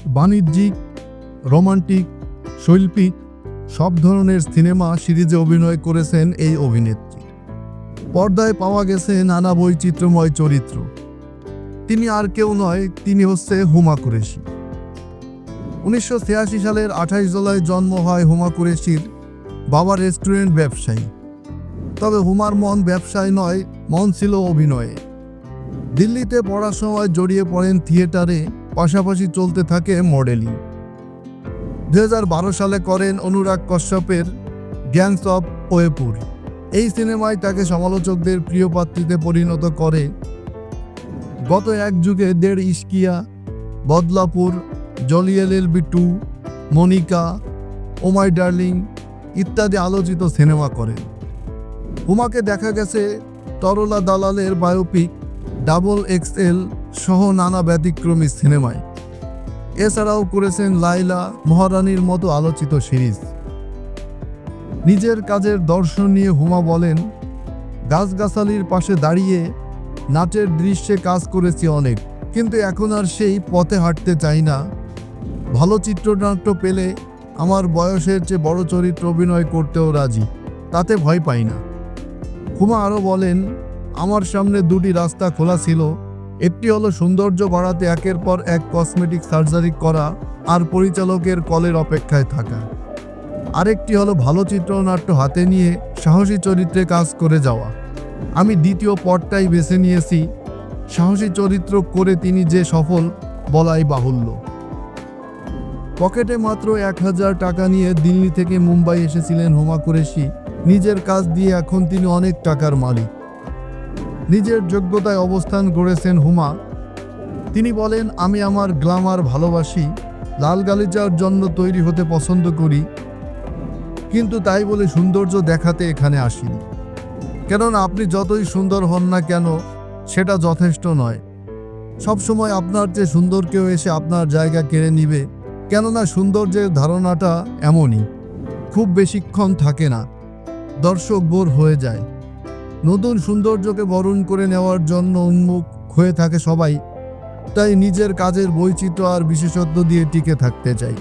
বাণিজ্যিক, রোমান্টিক, শৈল্পিক সব ধরনের সিনেমা সিরিজে অভিনয় করেছেন এই অভিনেত্রী। পর্দায় পাওয়া গেছে নানা বৈচিত্র্যময় চরিত্র। তিনি আর কেউ নয়, তিনি হচ্ছে হুমা কুরেশি। 1986 সালের 28 জুলাই জন্ম হয় হুমা কুরেশির। বাবা রেস্টুরেন্ট ব্যবসায়ী। তবে হুমার মন ব্যবসায় নয়, মন ছিল অভিনয়ে। দিল্লিতে পড়ার সময় জড়িয়ে পড়েন থিয়েটারে, পাশাপাশি চলতে থাকে মডেলিং। 2012 সালে করেন অনুরাগ কশ্যপের গ্যাংস অফ ওয়েপুর। এই সিনেমায় তাকে সমালোচকদের প্রিয় পাত্রীতে পরিণত করে। গত এক যুগে 1.5 ইশকিয়া, বদলাপুর, জলিয়েল-এলবি 2, মনিকা, ও মাই ডার্লিং ইত্যাদি আলোচিত সিনেমা করেন। হুমাকে দেখা গেছে তরলা দালালের বায়োপিক, XXL সহ নানা ব্যতিক্রমী সিনেমায়। এছাড়াও করেছেন লাইলা, মহারানীর মতো আলোচিত সিরিজ। নিজের কাজের দর্শন নিয়ে হুমা বলেন, গাছগাছালির পাশে দাঁড়িয়ে নাচের দৃশ্যে কাজ করেছি অনেক, কিন্তু এখন আর সেই পথে হাঁটতে চাই না। ভালো চিত্রনাট্য পেলে আমার বয়সের চেয়ে বড় চরিত্র অভিনয় করতেও রাজি, তাতে ভয় পাই না। হুমা আরও বলেন, আমার সামনে 2টি রাস্তা খোলা ছিল। একটি হলো সৌন্দর্য বাড়াতে একের পর এক কসমেটিক সার্জারি করা আর পরিচালকের কলের অপেক্ষায় থাকা। আরেকটি হলো ভালো চিত্রনাট্য হাতে নিয়ে সাহসী চরিত্রে কাজ করে যাওয়া। আমি দ্বিতীয় পথটাই বেছে নিয়েছি। সাহসী চরিত্র করে তিনি যে সফল বলাই বাহুল্য। পকেটে মাত্র 1000 টাকা নিয়ে দিল্লি থেকে মুম্বাই এসেছিলেন হুমা কুরেশি। নিজের কাজ দিয়ে এখন তিনি অনেক টাকার মালিক। নিজের যোগ্যতায় অবস্থান গড়েছেন হুমা। তিনি বলেন, আমি আমার গ্ল্যামার ভালোবাসি, লাল গালিচার জন্য তৈরি হতে পছন্দ করি, কিন্তু তাই বলে সৌন্দর্য দেখাতে এখানে আসিনি। কেননা আপনি যতই সুন্দর হন না কেন, সেটা যথেষ্ট নয়। সবসময় আপনার চেয়ে সুন্দর কেউ এসে আপনার জায়গা কেড়ে নিবে, কেননা সৌন্দর্যের ধারণাটা এমনই, খুব বেশিক্ষণ থাকে না, দর্শক বোর হয়ে যায়। নতুন সৌন্দর্যকে বরণ করে নেওয়ার জন্য উন্মুখ হয়ে থাকে সবাই। তাই নিজের কাজের বৈচিত্র্য আর বিশেষত্ব দিয়ে টিকে থাকতে চাই।